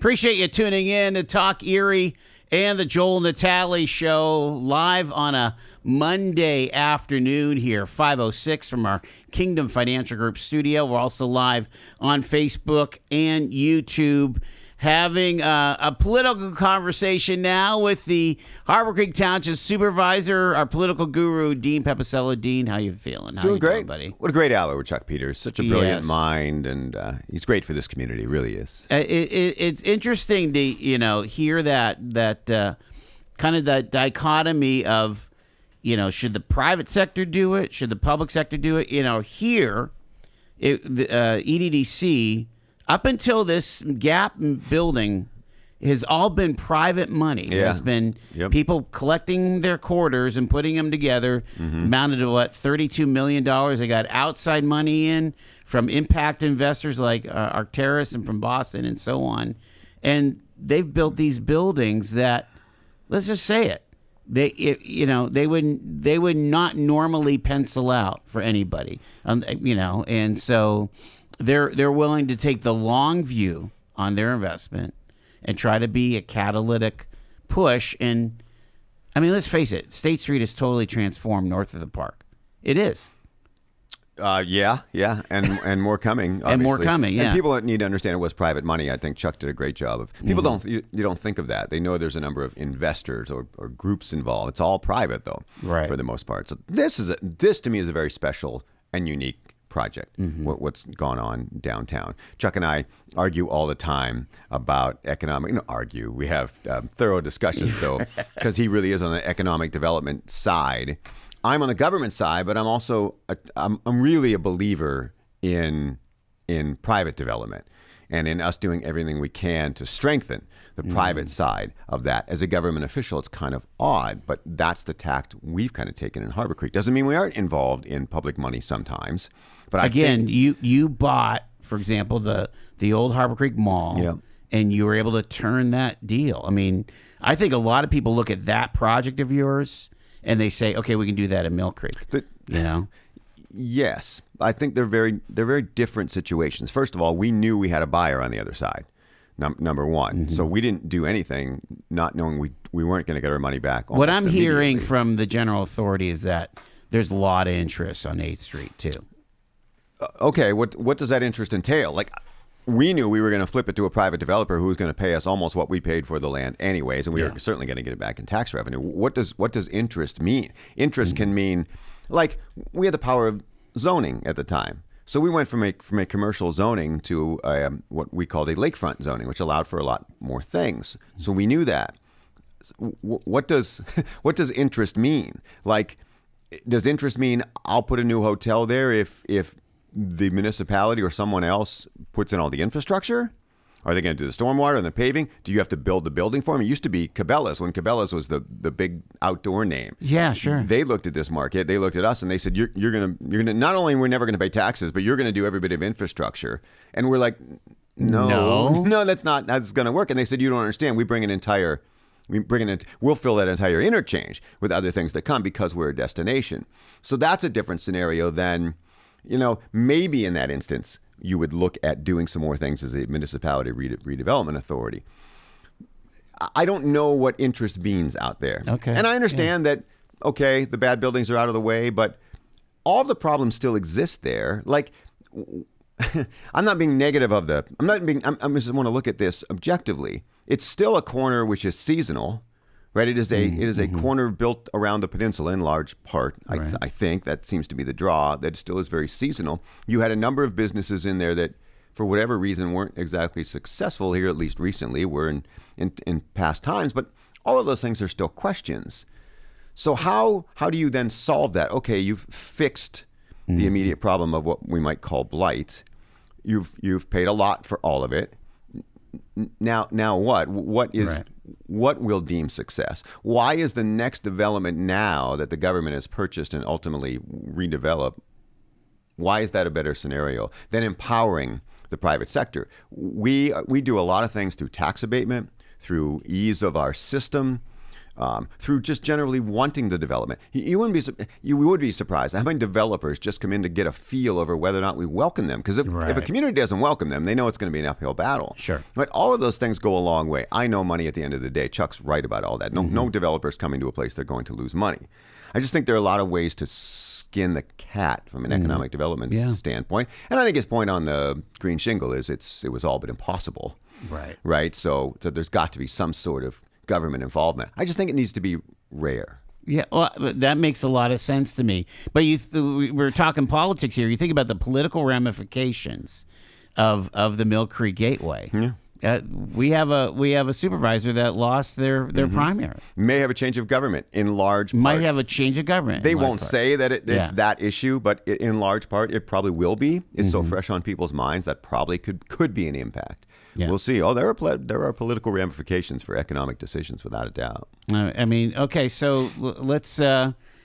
Appreciate you tuning in to Talk Erie and the Joel Natale Show live on a Monday afternoon here, 5:06 from our Kingdom Financial Group studio. We're also live on Facebook and YouTube, having a political conversation now with the Harbor Creek Township Supervisor, our political guru, Dean Pepicello. Dean, how you feeling? Doing great, buddy. What a great hour with Chuck Peters. Such a brilliant mind, and he's great for this community. Really is. It's interesting to hear that kind of that dichotomy of should the private sector do it? Should the public sector do it? Here, the EDDC. Up until this Gap building has all been private money. It has been people collecting their quarters and putting them together, amounted to $32 million. They got outside money in from impact investors like Arcturus and from Boston and so on. And they've built these buildings that, let's just say it, they would not normally pencil out for anybody. And so they're willing to take the long view on their investment and try to be a catalytic push. And I mean, let's face it, State Street is totally transformed north of the park. It is. Yeah, and more coming. Obviously. And more coming, yeah. And people need to understand it was private money. I think Chuck did a great job of. People you don't think of that. They know there's a number of investors or groups involved. It's all private though, right, for the most part. So this to me is a very special and unique project. What's gone on downtown. Chuck and I argue all the time about economic. We have thorough discussions though, because he really is on the economic development side. I'm on the government side, but I'm also I'm really a believer in private development and in us doing everything we can to strengthen the private side of that. As a government official, it's kind of odd, but that's the tact we've kind of taken in Harbor Creek. Doesn't mean we aren't involved in public money sometimes. But again, you bought, for example, the old Harbor Creek Mall, and you were able to turn that deal. I mean, I think a lot of people look at that project of yours and they say, okay, we can do that at Mill Creek. Yes, I think they're very different situations. First of all, we knew we had a buyer on the other side. Number one, so we didn't do anything not knowing we weren't going to get our money back. What I'm hearing from the general authority is that there's a lot of interest on 8th Street too. Okay, what does that interest entail? Like, we knew we were going to flip it to a private developer who was going to pay us almost what we paid for the land anyways, and we were certainly going to get it back in tax revenue. What does interest mean? Interest can mean, like, we had the power of zoning at the time. So we went from a commercial zoning to what we called a lakefront zoning, which allowed for a lot more things. So we knew that. What does interest mean? Like, does interest mean I'll put a new hotel there if the municipality or someone else puts in all the infrastructure? Are they going to do the stormwater and the paving? Do you have to build the building for them? It used to be Cabela's, when Cabela's was the big outdoor name. Yeah, sure. They looked at this market. They looked at us and they said, you're gonna not only we're never going to pay taxes, but you're going to do every bit of infrastructure. And we're like, no, that's not how it's going to work. And they said, you don't understand. We'll fill that entire interchange with other things that come because we're a destination. So that's a different scenario than, maybe in that instance, you would look at doing some more things as a municipality redevelopment authority. I don't know what interest means out there. Okay. And I understand that, okay, the bad buildings are out of the way, but all the problems still exist there. Like, I'm not being negative I just want to look at this objectively. It's still a corner which is seasonal. Right, it is a corner built around the peninsula in large part. Right. I think that seems to be the draw. That still is very seasonal. You had a number of businesses in there that, for whatever reason, weren't exactly successful here, at least recently. Were in past times, but all of those things are still questions. So how do you then solve that? Okay, you've fixed the immediate problem of what we might call blight. You've paid a lot for all of it. Now what? What will deem success? Why is the next development now that the government has purchased and ultimately redeveloped, why is that a better scenario than empowering the private sector? We do a lot of things through tax abatement, through ease of our system, through just generally wanting the development. You would be surprised how many developers just come in to get a feel over whether or not we welcome them. Because if a community doesn't welcome them, they know it's going to be an uphill battle. Sure. But all of those things go a long way. I know money at the end of the day. Chuck's right about all that. No developer's coming to a place they're going to lose money. I just think there are a lot of ways to skin the cat from an economic development standpoint. And I think his point on the green shingle is it was all but impossible. Right. So there's got to be some sort of government involvement. I just think it needs to be rare. Yeah, well, that makes a lot of sense to me. But we're talking politics here. You think about the political ramifications of the Mill Creek Gateway. Yeah. We have a supervisor that lost their primary. May have a change of government in large part. Might have a change of government. They won't say that it's that issue, but in large part, it probably will be. It's so fresh on people's minds that probably could be an impact. Yeah. We'll see. Oh, there are political ramifications for economic decisions, without a doubt. I mean, okay, so let's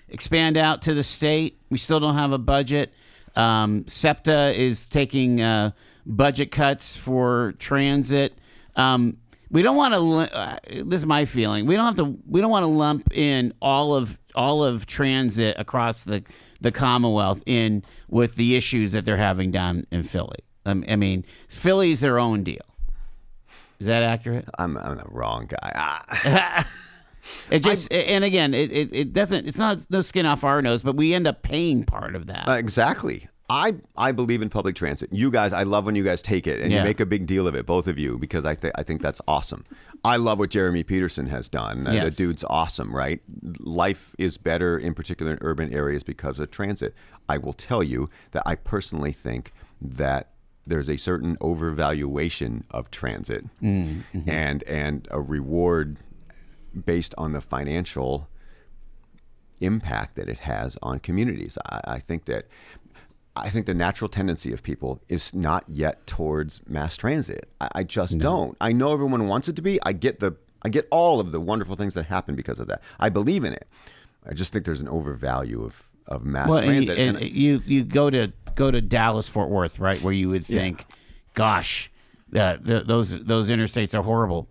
expand out to the state. We still don't have a budget. SEPTA is taking budget cuts for transit. We don't want to. This is my feeling. We don't want to lump in all of transit across the Commonwealth in with the issues that they're having down in Philly. I mean, Philly's their own deal. Is that accurate? I'm the wrong guy. It just and again, it doesn't. It's not no skin off our nose, but we end up paying part of that. Exactly. I believe in public transit. You guys, I love when you guys take it and you make a big deal of it, both of you, because I think that's awesome. I love what Jeremy Peterson has done. The dude's awesome, right? Life is better, in particular in urban areas, because of transit. I will tell you that I personally think that there's a certain overvaluation of transit and a reward based on the financial impact that it has on communities. I think the natural tendency of people is not yet towards mass transit. I just don't. I know everyone wants it to be. I get all of the wonderful things that happen because of that. I believe in it. I just think there's an overvalue of mass transit. And you go to Dallas Fort Worth, right, where you would think, gosh, those interstates are horrible.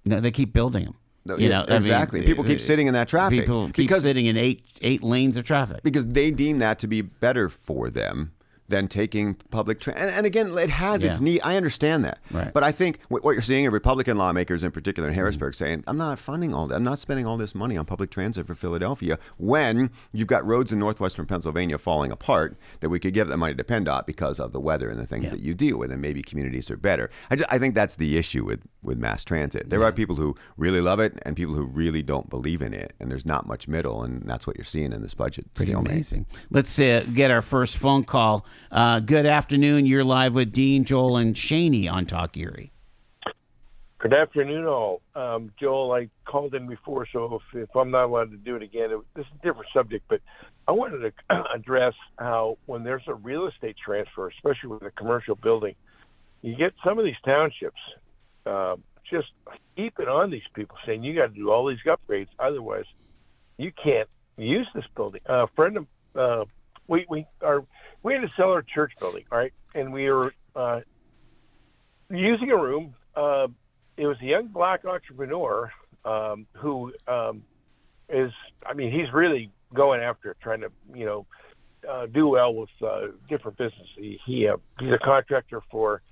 No, they keep building them. Exactly. People keep sitting in that traffic. People keep sitting in eight lanes of traffic because they deem that to be better for them than taking public transit. And again, it has its need. I understand that. Right. But I think what you're seeing are Republican lawmakers in particular in Harrisburg saying, I'm not funding all that. I'm not spending all this money on public transit for Philadelphia when you've got roads in northwestern Pennsylvania falling apart that we could give that money to PennDOT because of the weather and the things that you deal with, and maybe communities are better. I think that's the issue with mass transit. There are people who really love it and people who really don't believe in it, and there's not much middle, and that's what you're seeing in this budget. Pretty amazing. Let's get our first phone call. Good afternoon. You're live with Dean, Joel, and Shaney on Talk Erie. Good afternoon, all. Joel, I called in before, so if I'm not allowed to do it again, this is a different subject, but I wanted to address how when there's a real estate transfer, especially with a commercial building, you get some of these townships just heaping on these people, saying you got to do all these upgrades, otherwise you can't use this building. A friend of we had to sell our church building, all right, and we were using a room. It was a young black entrepreneur who he's really going after it, trying to, do well with different businesses. He's a contractor for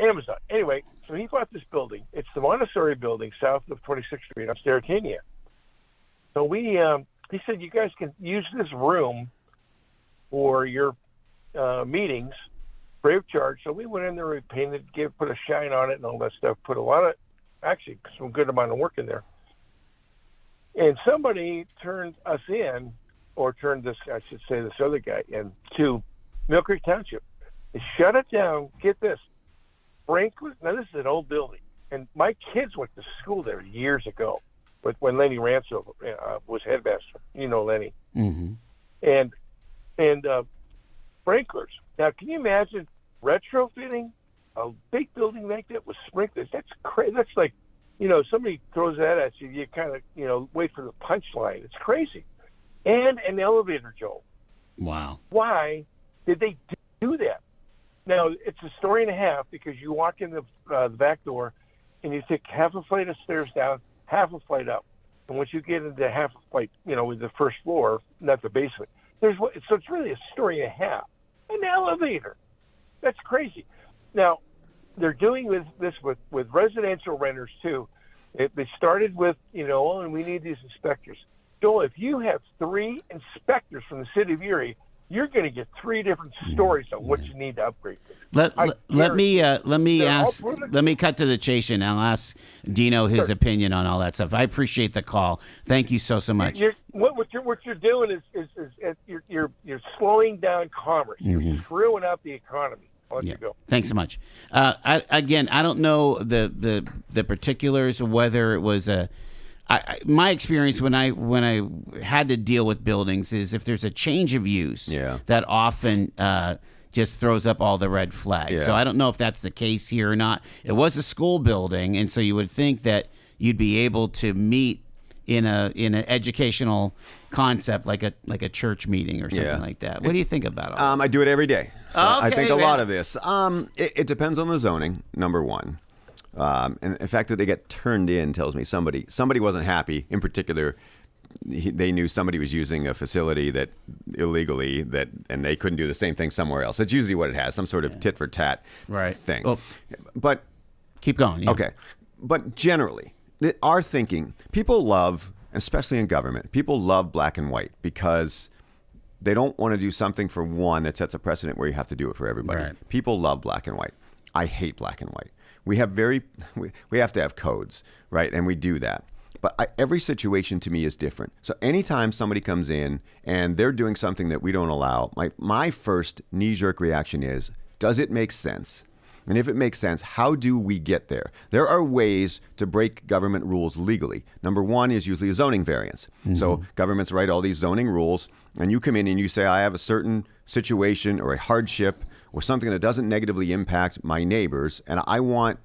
Amazon. Anyway, so he bought this building. It's the Montessori building south of 26th Street, upstairs, Statania. So he said, you guys can use this room for your meetings free of charge. So we went in there, we painted, put a shine on it and all that stuff, put some good amount of work in there. And somebody turned us in, or turned this other guy in, to Mill Creek Township. They shut it down. Get this. Sprinklers. Now, this is an old building. And my kids went to school there years ago. But when Lenny Ransom was headmaster, Lenny, and sprinklers. Now, can you imagine retrofitting a big building like that with sprinklers? That's crazy. That's like, somebody throws that at you. You kind of, wait for the punchline. It's crazy. And an elevator, Joel. Wow. Why did they do that? Now, it's a story and a half because you walk in the back door, and you take half a flight of stairs down, half a flight up. And once you get into half a flight, with the first floor, not the basement, so it's really a story and a half. An elevator. That's crazy. Now, they're doing this with residential renters too. They started with, and we need these inspectors. Joel, if you have 3 inspectors from the city of Erie, you're going to get 3 different stories on what you need to upgrade. Let me cut to the chase, and I'll ask Dino his opinion on all that stuff. I appreciate the call. Thank you so much. What you're doing is you're slowing down commerce. You're screwing up the economy. I'll let you go. Thanks so much. I don't know the particulars of whether it was my experience when I had to deal with buildings is if there's a change of use, that often just throws up all the red flags. Yeah. So I don't know if that's the case here or not. It was a school building, and so you would think that you'd be able to meet in an educational concept like a church meeting or something like that. What do you think about all this? I do it every day. So I think a Okay, lot of this. It depends on the zoning, number one. And the fact that they get turned in tells me somebody wasn't happy. In particular, they knew somebody was using a facility that illegally and they couldn't do the same thing somewhere else. That's usually what it has, some sort of tit for tat thing. Well, but keep going. Yeah. Okay. But generally, our thinking, people love, especially in government, people love black and white because they don't want to do something for one that sets a precedent where you have to do it for everybody. Right. People love black and white. I hate black and white. We have we have to have codes, right? And we do that. But every situation to me is different. So anytime somebody comes in and they're doing something that we don't allow, my first knee-jerk reaction is, does it make sense? And if it makes sense, how do we get there? There are ways to break government rules legally. Number one is usually a zoning variance. So governments write all these zoning rules, and you come in and you say, I have a certain situation or a hardship or something that doesn't negatively impact my neighbors, and I want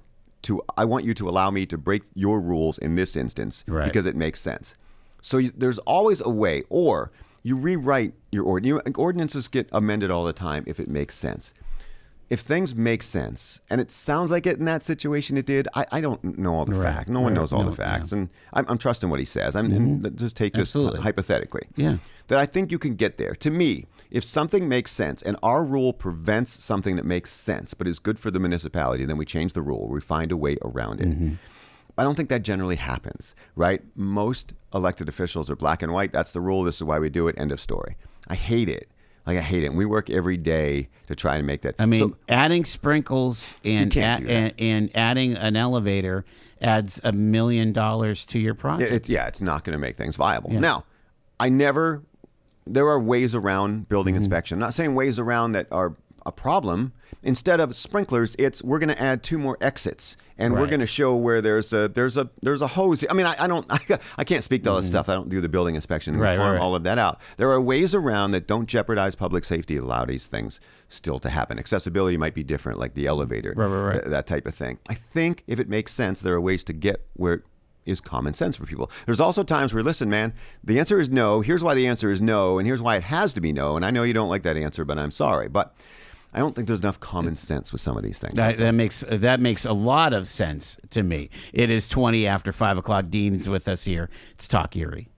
you to allow me to break your rules in this instance because it makes sense. So there's always a way, or you rewrite your ordinances get amended all the time if it makes sense. If things make sense, and it sounds like it in that situation it did, I don't know all the facts. No one knows all the facts. And I'm trusting what he says. Just take this hypothetically. Yeah. That I think you can get there. To me, if something makes sense and our rule prevents something that makes sense but is good for the municipality, then we change the rule. We find a way around it. I don't think that generally happens, right? Most elected officials are black and white. That's the rule. This is why we do it. End of story. I hate it. I hate it. And we work every day to try and make that. I mean, adding sprinkles and adding an elevator adds $1 million to your project. It's not going to make things viable. Yeah. Now, there are ways around building inspection. I'm not saying ways around that are a problem. Instead of sprinklers, we're going to add 2 more exits, and we're going to show where there's a hose. I mean, I can't speak to all this stuff. I don't do the building inspection and farm all of that out. There are ways around that don't jeopardize public safety, allow these things still to happen. Accessibility might be different, like the elevator, that type of thing. I think if it makes sense, there are ways to get where it is common sense for people. There's also times where, listen, man, the answer is no. Here's why the answer is no, and here's why it has to be no. And I know you don't like that answer, but I'm sorry. But I don't think there's enough common sense with some of these things. That makes a lot of sense to me. It is 20 after 5 o'clock. Dean's with us here. It's Talk Erie.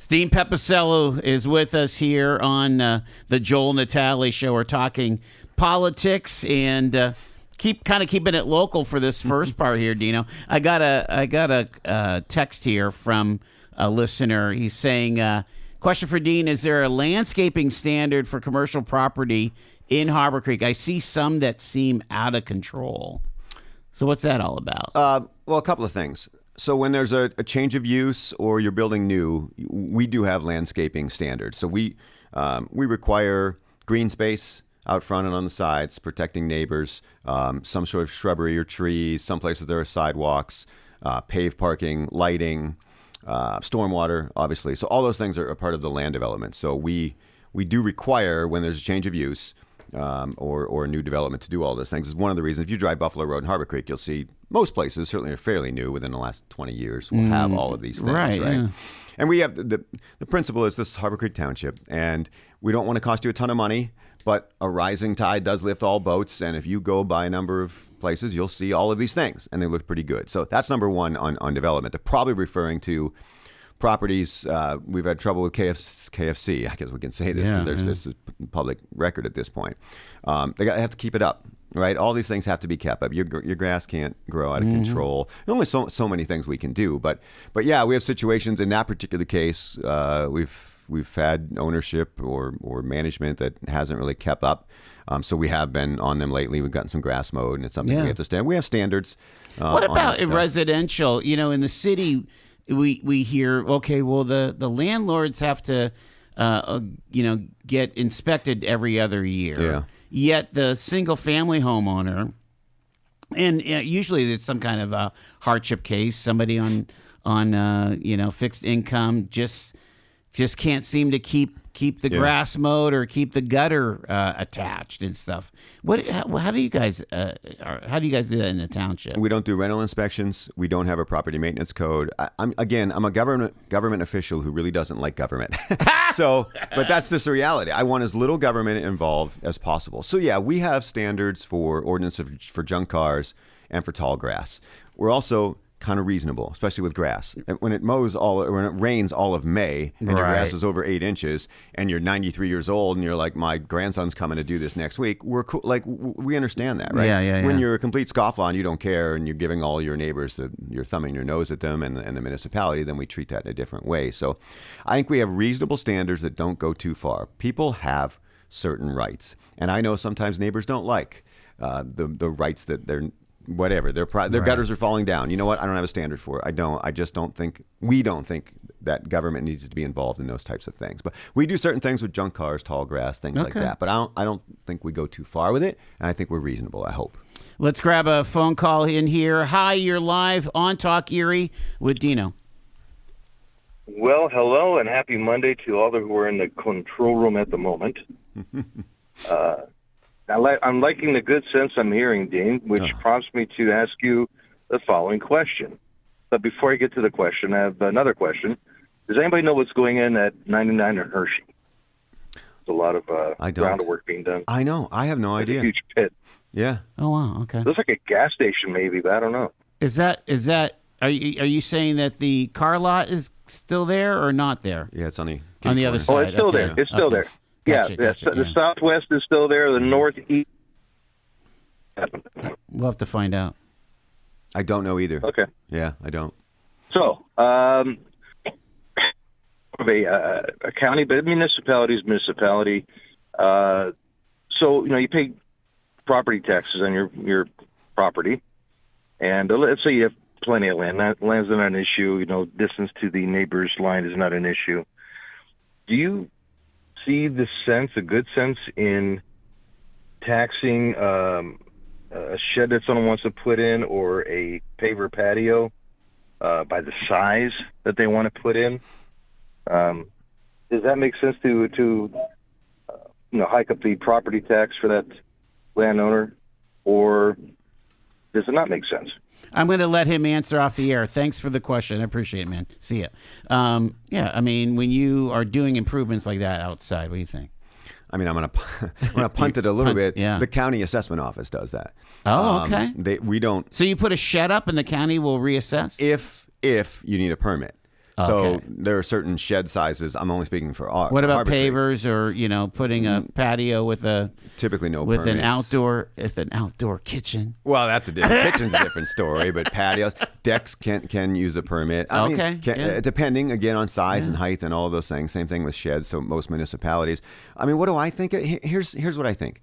Dean Pepicello is with us here on the Joel Natale Show. We're talking politics and keeping it local for this first part here, Dino. I got a text here from a listener. He's saying, question for Dean, is there a landscaping standard for commercial property in Harbor Creek? I see some that seem out of control. So what's that all about? Well, a couple of things. So when there's a change of use or you're building new, we do have landscaping standards. So we require green space out front and on the sides, protecting neighbors, some sort of shrubbery or trees. Some places there are sidewalks, paved parking, lighting, stormwater, obviously. So all those things are a part of the land development. So we do require, when there's a change of use or a new development, to do all those things. It's one of the reasons. If you drive Buffalo Road in Harbor Creek, you'll see most places, certainly are fairly new within the last 20 years, will have all of these things, right? Yeah. And we have the principle is this is Harbor Creek Township, and we don't want to cost you a ton of money, but a rising tide does lift all boats. And if you go by a number of places, you'll see all of these things, and they look pretty good. So that's number one on development. They're probably referring to properties. We've had trouble with KFC. I guess we can say this because this is public record at this point. They have to keep it up, right? All these things have to be kept up. Your grass can't grow out of control. There's only so many things we can do. But yeah, we have situations in that particular case. We've had ownership or management that hasn't really kept up. So we have been on them lately. We've gotten some grass mowed, and it's something we have to stand. We have standards. What about residential? In the city, we hear, okay, well, the landlords have to, get inspected every other year. Yeah. Yet the single family homeowner, and usually it's some kind of a hardship case, somebody on fixed income just can't seem to keep the grass mowed or keep the gutter attached and stuff. How do you guys do that in the township? We don't do rental inspections. We don't have a property maintenance code. I'm a government official who really doesn't like government. But that's just the reality. I want as little government involved as possible. So yeah, we have standards for ordinance for junk cars and for tall grass. We're also kind of reasonable, especially with grass. And when it rains all of May and your grass is over 8 inches and you're 93 years old and you're like, my grandson's coming to do this next week, we're cool. Like, we understand that, right? Yeah. When you're a complete scofflaw, you don't care, and you're giving all your neighbors you're thumbing your nose at them and the municipality, then we treat that in a different way. So I think we have reasonable standards that don't go too far. People have certain rights, and I know sometimes neighbors don't like the rights that they're whatever their gutters are falling down. You know what? I don't have a standard for it. We don't think that government needs to be involved in those types of things. But we do certain things with junk cars, tall grass, things like that. But I don't think we go too far with it, and I think we're reasonable, I hope. Let's grab a phone call in here. Hi, you're live on Talk Erie with Dino. Well, hello, and happy Monday to all who are in the control room at the moment. I'm liking the good sense I'm hearing, Dean, which prompts me to ask you the following question. But before I get to the question, I have another question. Does anybody know what's going in at 99 and Hershey? There's a lot of groundwork being done. I know. I have no idea. A huge pit. Yeah. Oh, wow. Okay. It looks like a gas station maybe, but I don't know. Is that are you saying that the car lot is still there or not there? Yeah, it's on the other side. Oh, it's still there. It's still there. Gotcha, The southwest is still there. The northeast. We'll have to find out. I don't know either. Okay. Yeah, I don't. So, a county, but municipality. So, you pay property taxes on your property, and let's say you have plenty of land. Land's not an issue. Distance to the neighbor's line is not an issue. Do you see a good sense in taxing a shed that someone wants to put in or a paver patio by the size that they want to put in? Does that make sense to hike up the property tax for that landowner, or does it not make sense? I'm going to let him answer off the air. Thanks for the question. I appreciate it, man. See ya. When you are doing improvements like that outside, what do you think? I'm gonna punt it a little bit. Yeah. The county assessment office does that. Oh, okay. We don't. So you put a shed up, and the county will reassess. If you need a permit. So Okay. there are certain shed sizes. I'm only speaking for What for about Harbor Creek. pavers or putting a patio with a Typically no with an permits. outdoor kitchen? Well, that's a different kitchen's a different story, but patios, decks can use a permit. I mean, Okay, yeah. depending again on size and height and all those things. Same thing with sheds. So most municipalities. I mean, what do I think? Here's what I think.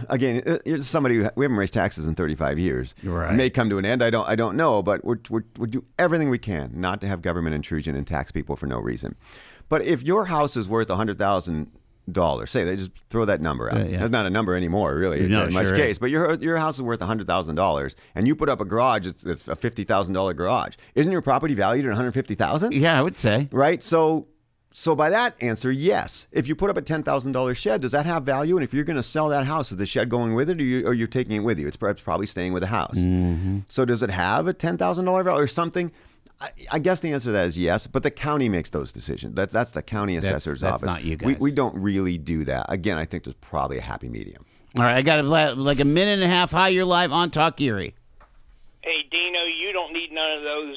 Again, it's somebody we haven't raised taxes in 35 years. Right. It may come to an end. I don't know, but we do everything we can not to have government intrusion and tax people for no reason. But if your house is worth $100,000, say they just throw that number out. Yeah. That's not a number anymore, really, No, in it much sure case. is. But your house is worth $100,000, and you put up a garage. It's a $50,000 garage. Isn't your property valued at $150,000? Yeah, I would say. Right. So by that answer, yes. If you put up a $10,000 shed, does that have value? And if you're going to sell that house, is the shed going with it, or you're taking it with you? It's perhaps probably staying with the house. Mm-hmm. So does it have a $10,000 value or something? I guess the answer to that is yes, but the county makes those decisions. That's the county assessor's that's office. not you guys. We don't really do that. Again, I think there's probably a happy medium. All right, I got like a minute and a half. Hi, you're live on Talk Erie. Hey, Dino, you don't need none of those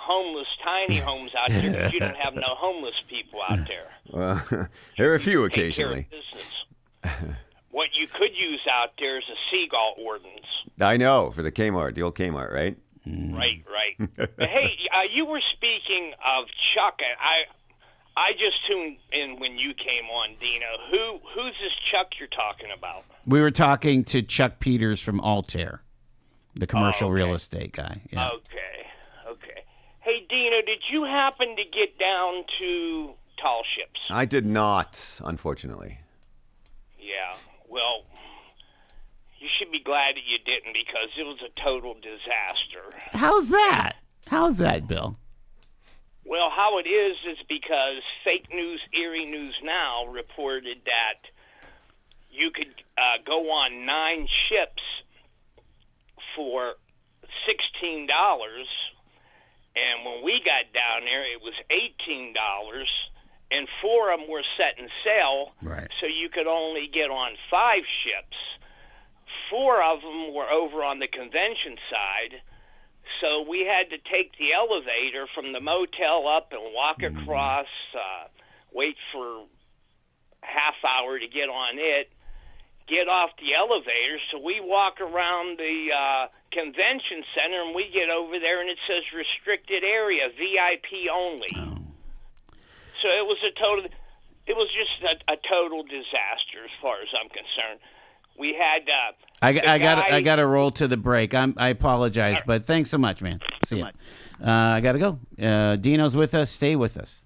homeless tiny homes out there because you don't have no homeless people out there. Well, there are a few Take care of occasionally. business. What you could use out there is a seagull ordinance. I know, for the Kmart, the old Kmart, right? Right. But hey, you were speaking of Chuck, and I just tuned in when you came on, Dino. Who's this Chuck you're talking about? We were talking to Chuck Peters from Altair, the commercial real estate guy. Yeah. Okay. Hey, Dino, did you happen to get down to Tall Ships? I did not, unfortunately. Yeah. Well, you should be glad that you didn't because it was a total disaster. How's that? How's that, Bill? Well, how it is because Fake News Erie News Now reported that you could go on 9 ships for $16, and when we got down there, it was $18, and 4 of them were setting sail, Right. so you could only get on 5 ships. 4 of them were over on the convention side, so we had to take the elevator from the motel up and walk across, wait for half hour to get on it, get off the elevator. So we walk around the convention center, and we get over there, and it says restricted area, VIP only. Oh. So it was just a total disaster as far as I'm concerned. We had I got to roll to the break. I apologize, but thanks so much, man. See ya. I got to go. Dino's with us. Stay with us.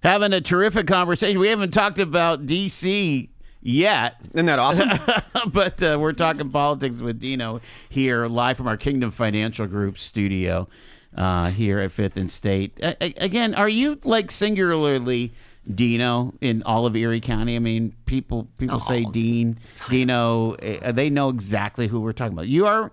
having a terrific conversation. We haven't talked about D.C. yet. Isn't that awesome? But we're talking politics with Dino here, live from our Kingdom Financial Group studio here at 5th and State. Again, are you like singularly Dino in all of Erie County? I mean, people say Dino. They know exactly who we're talking about. You are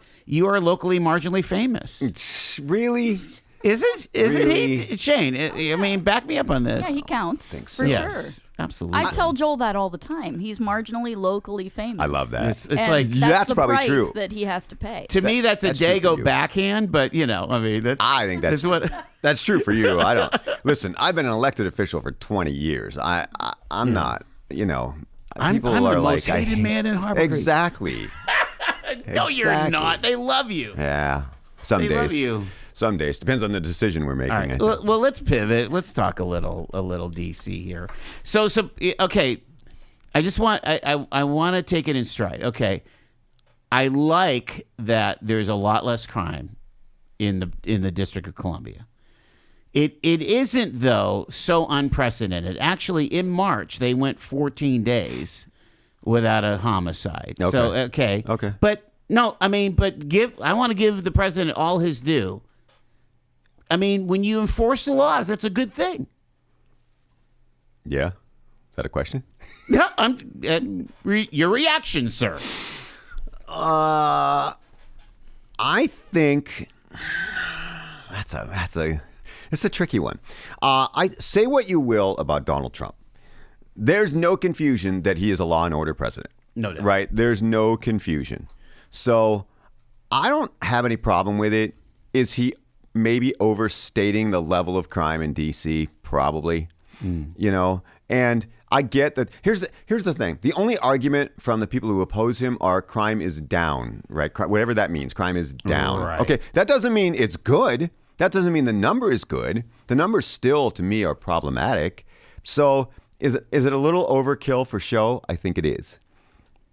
locally marginally famous. Really? Is it? Really? He? Shane, I mean, back me up on this. Yeah, he counts. Think for so. Yes, sure. absolutely. I tell Joel that all the time. He's marginally locally famous. I love that. It's And like, that's the probably price true. that he has to pay. to me, that's a that's true for Dago you. backhand, but I mean, I think that's what. That's true for you. I don't listen. I've been an elected official for 20 years. I'm not. I'm people the are like most hated man in Harbor Creek. Exactly. No, you're Exactly. not. They love you. Yeah. Some They days. love you. Some days depends on the decision we're making. All I right. think. Well, let's pivot. Let's talk a little DC here. So okay. I just want I want to take it in stride. Okay. I like that there's a lot less crime in the District of Columbia. It isn't though so unprecedented. Actually, in March they went 14 days without a homicide. Okay. So okay. But no, I mean, I want to give the president all his due. I mean, when you enforce the laws, that's a good thing. Yeah. Is that a question? Yeah, your reaction, sir. I think it's a tricky one. I say what you will about Donald Trump. There's no confusion that he is a law and order president. No doubt. Right? There's no confusion. So I don't have any problem with it. Is he maybe overstating the level of crime in D.C.? Probably. And I get that. Here's the thing. The only argument from the people who oppose him are crime is down, right? Whatever that means. Crime is down. Right. Okay. That doesn't mean it's good. That doesn't mean the number is good. The numbers still, to me, are problematic. So is it a little overkill for show? I think it is.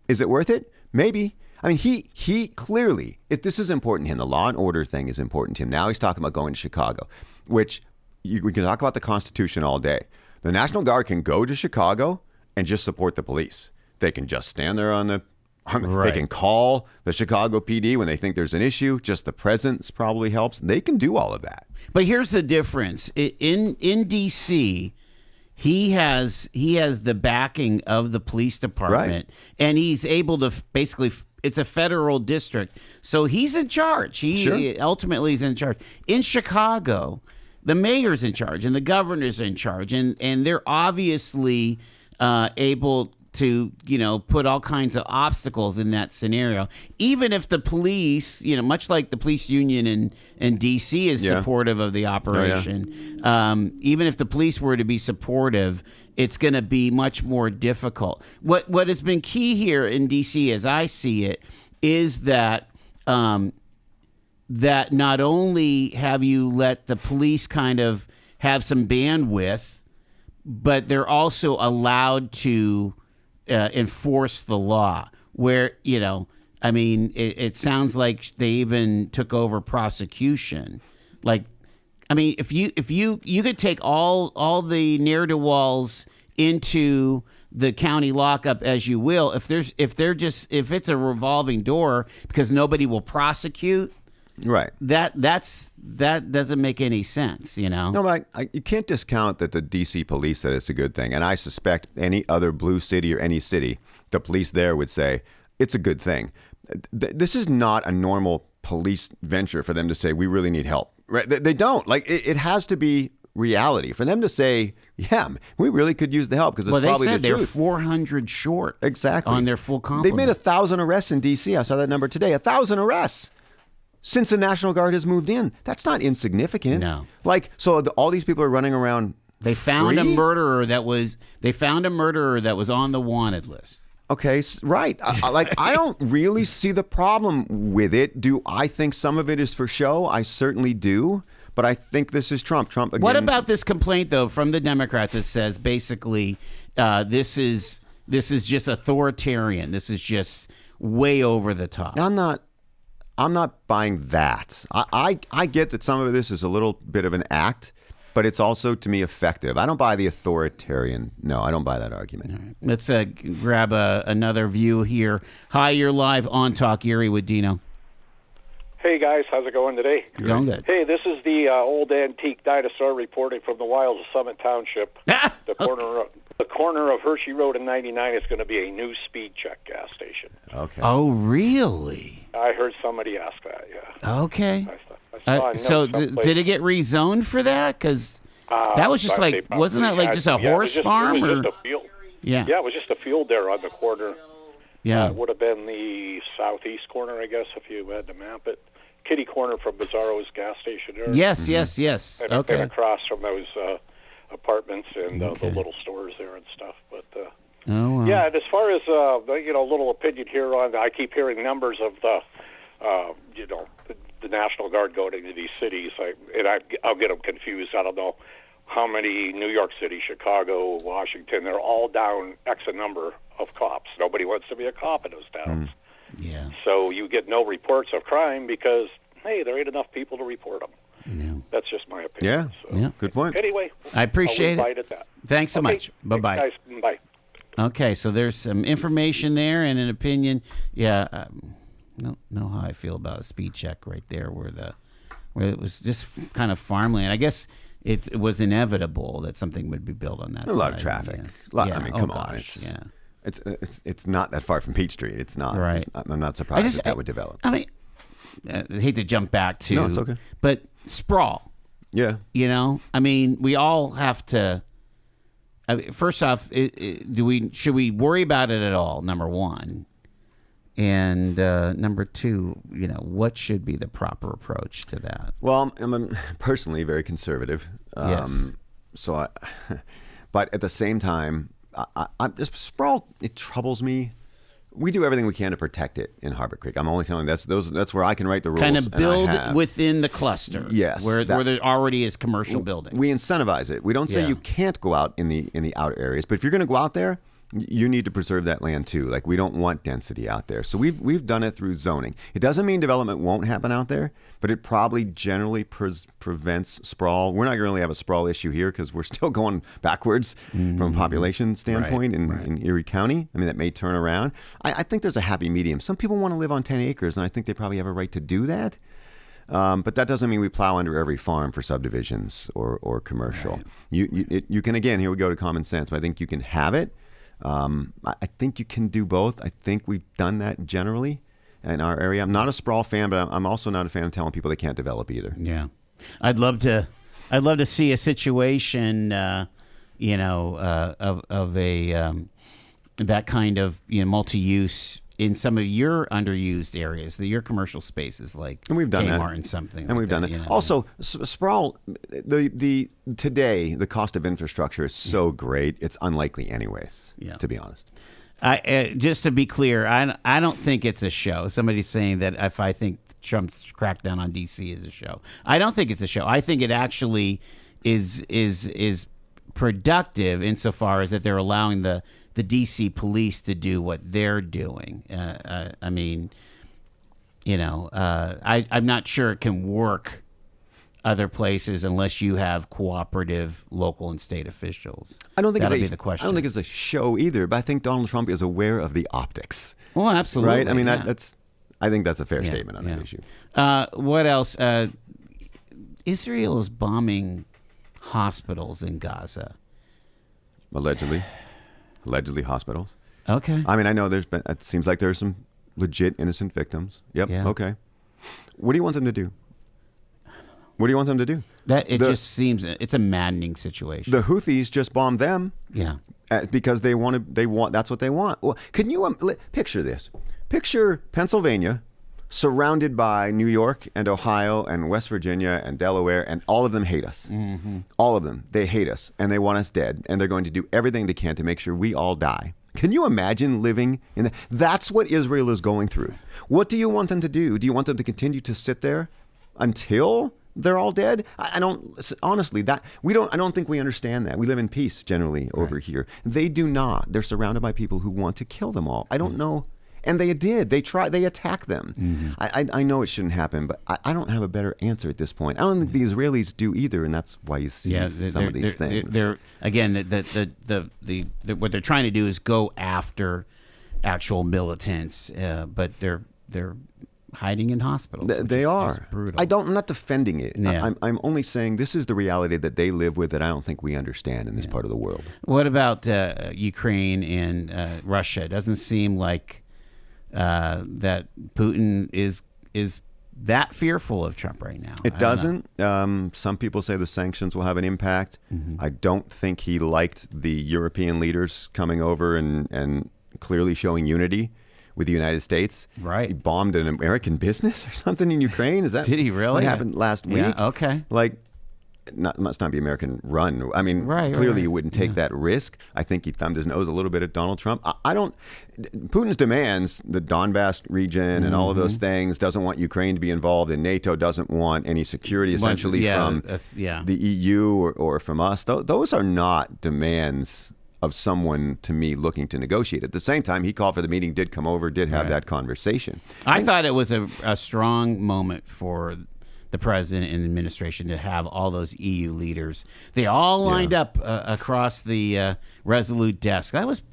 Is it worth it? Maybe. I mean, he clearly, if this is important to him, the law and order thing is important to him. Now he's talking about going to Chicago, which we can talk about the Constitution all day. The National Guard can go to Chicago and just support the police. They can just stand there Right. They can call the Chicago PD when they think there's an issue. Just the presence probably helps. They can do all of that. But here's the difference. In D.C., he has the backing of the police department, and he's able to basically. It's a federal district, so he's in charge. He ultimately is in charge. In Chicago, the mayor's in charge and the governor's in charge, and they're obviously able to put all kinds of obstacles in that scenario. Even if the police, much like the police union in D.C. is supportive of the operation, even if the police were to be supportive, it's going to be much more difficult. What has been key here in D.C., as I see it, is that that not only have you let the police kind of have some bandwidth, but they're also allowed to enforce the law. Where I mean, it sounds like they even took over prosecution. Like, I mean, if you could take all the ne'er-do-wells into the county lockup as you will, if it's a revolving door because nobody will prosecute, Right. that doesn't make any sense, No, but you can't discount that the D.C. police said it's a good thing. And I suspect any other blue city or any city, the police there would say it's a good thing. This is not a normal police venture for them to say, we really need help. Right? They don't. Like, it has to be reality. For them to say, yeah, we really could use the help because it's probably they said the they're truth. 400 short Exactly. on their full They complement. made 1,000 arrests in D.C. I saw that number today. 1,000 arrests. Since the National Guard has moved in. That's not insignificant. No. Like, so all these people are running around. They found a free? murderer that was on the wanted list. Okay, right. I don't really see the problem with it. Do I think some of it is for show? I certainly do. But I think this is Trump. Trump again. What about this complaint though from the Democrats that says basically this is just authoritarian. This is just way over the top. I'm not buying that. I get that some of this is a little bit of an act, but it's also, to me, effective. I don't buy the authoritarian. No, I don't buy that argument. Right. Let's grab another view here. Hi, you're live on Talk Erie with Dino. Hey guys, how's it going today? Going good. Hey, this is the old antique dinosaur reporting from the wilds of Summit Township. The corner of Hershey Road and 99 is going to be a new Speed Check gas station. Okay. Oh, really? I heard somebody ask that. Yeah. Okay. I saw a So note someplace. did it get rezoned for that? Because that was just like, wasn't that like just a horse farm? It was or? just a field. Yeah. Yeah, it was just a field there on the corner. Yeah. It would have been the southeast corner, I guess, if you had to map it. Kitty corner from Bizarro's gas station there. Yes, yes. And Okay. across from those apartments and the little stores there and stuff. But Oh, wow. yeah, and as far as a little opinion here on, I keep hearing numbers of the National Guard going into these cities. I'll get them confused. I don't know how many New York City, Chicago, Washington. They're all down X a number of cops. Nobody wants to be a cop in those towns. Yeah. So you get no reports of crime because, hey, there ain't enough people to report them. Yeah. That's just my opinion. Yeah. So. Yeah. Good point. Anyway, I appreciate I'll it. leave at that. Thanks so much. Bye-bye. Thanks, guys. Bye. Okay, so there's some information there and an opinion. Yeah, don't know how I feel about a speed check right there, where it was just kind of farmland. I guess it was inevitable that something would be built on that. A lot of side. traffic. Yeah. I mean, come on. It's not that far from Peachtree. It's not. Right. I'm not surprised that would develop. I mean, I hate to jump back to. No, it's okay. But sprawl. Yeah. I mean, we all have to. First off, should we worry about it at all? Number one, and number two, what should be the proper approach to that? Well, I'm personally very conservative. Yes. So, but at the same time, I'm just sprawl. It troubles me. We do everything we can to protect it in Harbor Creek. I'm only telling you that's where I can write the rules. Kind of build and I have. within the cluster. Yes, where there already is commercial building. We incentivize it. We don't say you can't go out in the outer areas, but if you're going to go out there, you need to preserve that land too. Like, we don't want density out there. So we've done it through zoning. It doesn't mean development won't happen out there, but it probably generally prevents sprawl. We're not going to really have a sprawl issue here because we're still going backwards from a population standpoint in Erie County. I mean, that may turn around. I think there's a happy medium. Some people want to live on 10 acres, and I think they probably have a right to do that. But that doesn't mean we plow under every farm for subdivisions or commercial. Right. You can, again, here we go to common sense, but I think you can have it. I think you can do both. I think we've done that generally in our area. I'm not a sprawl fan, but I'm also not a fan of telling people they can't develop either. Yeah, I'd love to see a situation, of a that kind of multi-use in some of your underused areas, your commercial spaces, like and we've done Kmart that. and something. And we've done that. Also, sprawl. Today the cost of infrastructure is so great; it's unlikely, anyways. Yeah. To be honest. Just to be clear, I don't think it's a show. Somebody's saying that if I think Trump's crackdown on D.C. is a show, I don't think it's a show. I think it actually is productive insofar as that they're allowing the D.C. police to do what they're doing. I mean, I'm not sure it can work other places unless you have cooperative local and state officials. I don't think that'll be the question. I don't think it's a show either, but I think Donald Trump is aware of the optics. Well, absolutely. Right? I mean, yeah. I think that's a fair statement on that issue. What else? Israel is bombing hospitals in Gaza. Allegedly hospitals. Okay. I mean, I know it seems like there's some legit innocent victims. Yep. Yeah. Okay. What do you want them to do? What do you want them to do? Just seems it's a maddening situation. The Houthis just bombed them. Yeah. Because they want. That's what they want. Well, can you picture this? Picture Pennsylvania surrounded by New York and Ohio and West Virginia and Delaware, and all of them hate us. Mm-hmm. All of them. They hate us, and they want us dead, and they're going to do everything they can to make sure we all die. Can you imagine living in that? That's what Israel is going through. What do you want them to do? Do you want them to continue to sit there until they're all dead? I don't honestly. I don't think we understand that. We live in peace generally over here. They do not. They're surrounded by people who want to kill them all. I don't know And they did. They tried. They attacked them. Mm-hmm. I know it shouldn't happen, but I don't have a better answer at this point. I don't think the Israelis do either, and that's why you see some of these things. They're again, what they're trying to do is go after actual militants, but they're hiding in hospitals. They are. Just brutal. I'm not defending it. Yeah. I'm only saying this is the reality that they live with that I don't think we understand in this part of the world. What about Ukraine and Russia? It doesn't seem like that Putin is that fearful of Trump right now. It doesn't. Some people say the sanctions will have an impact. I don't think he liked the European leaders coming over and clearly showing unity with the United States. Right. He bombed an American business or something in Ukraine. Is that Did he really? what happened last week? Yeah, okay. Like, must not be American run. I mean, Right, clearly right. he wouldn't take that risk. I think he thumbed his nose a little bit at Donald Trump. I don't. Putin's demands, the Donbass region and all of those things, doesn't want Ukraine to be involved in NATO, doesn't want any security essentially from the EU or from us. Those are not demands of someone, to me, looking to negotiate. At the same time, he called for the meeting, did come over, did have that conversation. I thought it was a strong moment for the president and the administration to have all those EU leaders. They all lined up across the Resolute desk. That was,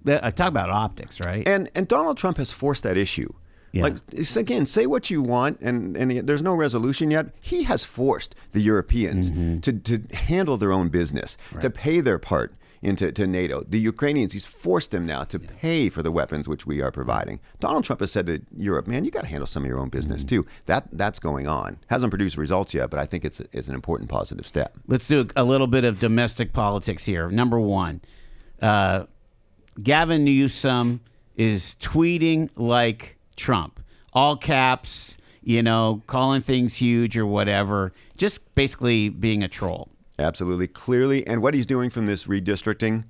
I talk about optics, right? And Donald Trump has forced that issue. Yeah. Like, again, say what you want, and there's no resolution yet. He has forced the Europeans to handle their own business, to pay their part into NATO. The Ukrainians, he's forced them now to pay for the weapons which we are providing. Donald Trump has said to Europe, man, you got to handle some of your own business too. That's going on. Hasn't produced results yet, but I think it's an important positive step. Let's do a little bit of domestic politics here. Number one, Gavin Newsom is tweeting like Trump. All caps, calling things huge or whatever. Just basically being a troll. Absolutely, clearly. And what he's doing from this redistricting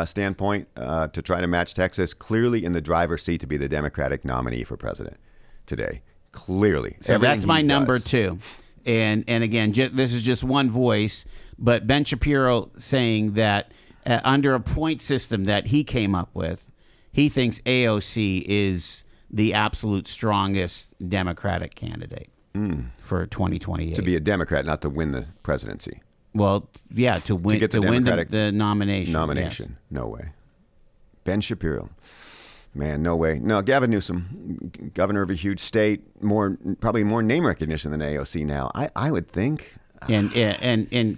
standpoint to try to match Texas, clearly in the driver's seat to be the Democratic nominee for president today. Clearly. So that's my number two. And again, this is just one voice, but Ben Shapiro saying that under a point system that he came up with, he thinks AOC is the absolute strongest Democratic candidate for 2028. To be a Democrat, not to win the presidency. Well, yeah, to win the nomination. Nomination. Yes. No way. Ben Shapiro. Man, no way. No, Gavin Newsom, governor of a huge state, probably more name recognition than AOC now. I would think. And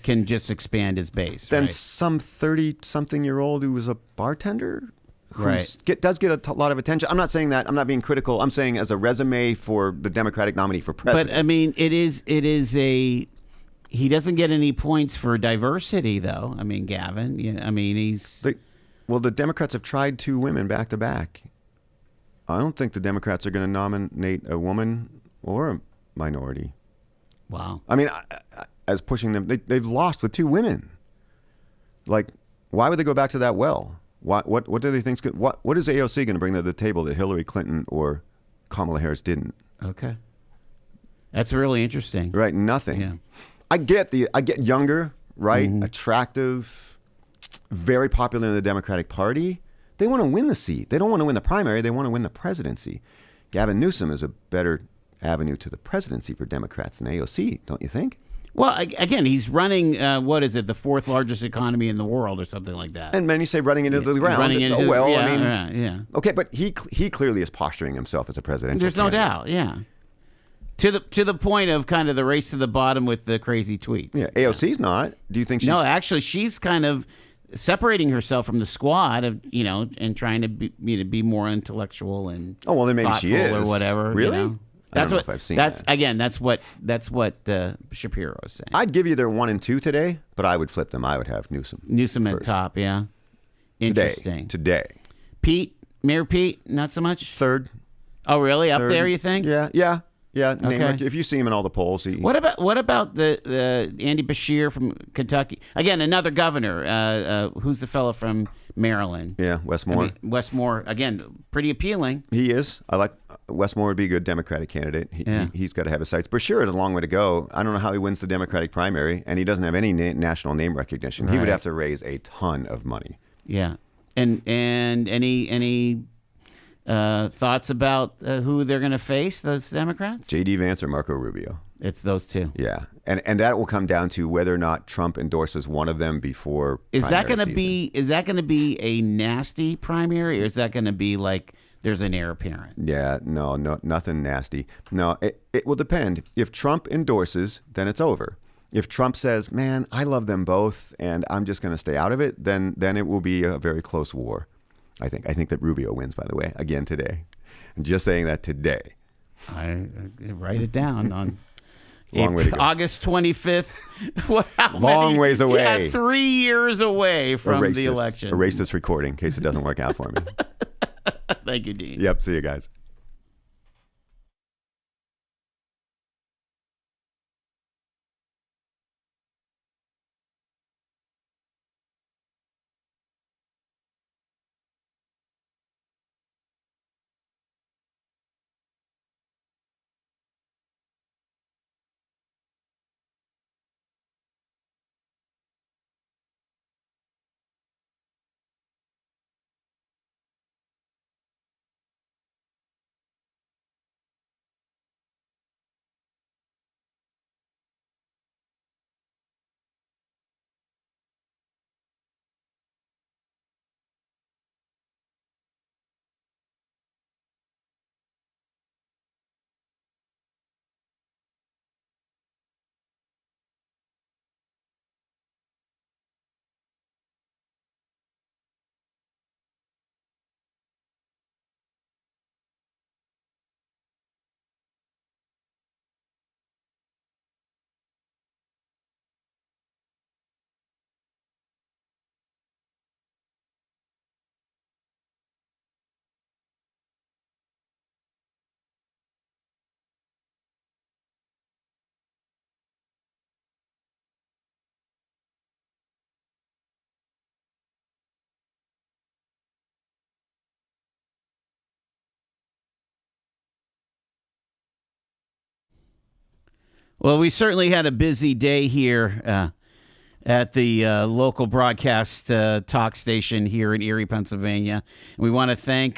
can just expand his base. Then right? some 30-something-year-old who was a bartender right. does get a lot of attention. I'm not saying that. I'm not being critical. I'm saying as a resume for the Democratic nominee for president. But, I mean, it is he doesn't get any points for diversity, though. I mean, Gavin, the Democrats have tried 2 women back to back. I don't think the Democrats are going to nominate a woman or a minority. Wow. I mean, as pushing them, they've lost with 2 women. Like, why would they go back to that well? What do they think's good? What is AOC going to bring to the table that Hillary Clinton or Kamala Harris didn't? Okay. That's really interesting. Right, nothing. Yeah. I get younger, right? Attractive, very popular in the Democratic Party. They want to win the seat. They don't want to win the primary. They want to win the presidency. Gavin Newsom is a better avenue to the presidency for Democrats than AOC, don't you think? Well, again, he's running, the 4th largest economy in the world or something like that. And many say running into the ground. Yeah. Okay, but he clearly is posturing himself as a presidential There's no candidate. doubt, yeah. To the point of kind of the race to the bottom with the crazy tweets. Yeah, AOC's not. Do you think she's... No, actually, she's kind of separating herself from the squad of, and trying to be more intellectual and then maybe she is. or whatever. Really? That's I don't know what if I've seen that's that. again. That's what Shapiro is saying. I'd give you their 1 and 2 today, but I would flip them. I would have Newsom at first. top. Yeah, interesting. Today, Mayor Pete, not so much. 3rd. Oh, really? Up Third. there, you think? Yeah. Okay. If you see him in all the polls, What about the Andy Beshear from Kentucky? Again, another governor. Who's the fellow from Maryland? Yeah, Wes Moore. Wes Moore, again, pretty appealing. He is. I like Wes Moore would be a good Democratic candidate. He's got to have his sights. Beshear has a long way to go. I don't know how he wins the Democratic primary, and he doesn't have any national name recognition. He would have to raise a ton of money. Yeah, and any thoughts about who they're going to face, those Democrats? J.D. Vance or Marco Rubio? It's those two. Yeah, and that will come down to whether or not Trump endorses one of them before. Is that going to season. be a nasty primary, or is that going to be like there's an heir apparent? Yeah, no, nothing nasty. No, it will depend. If Trump endorses, then it's over. If Trump says, "Man, I love them both, and I'm just going to stay out of it," then it will be a very close war. I think that Rubio wins. By the way, again today. I'm just saying that today. I write it down on Long way to go. August 25th. Long ways away. Yeah, 3 years away from the election. Erase this recording in case it doesn't work out for me. Thank you, Dean. Yep. See you guys. Well, we certainly had a busy day here at the local broadcast talk station here in Erie, Pennsylvania. We want to thank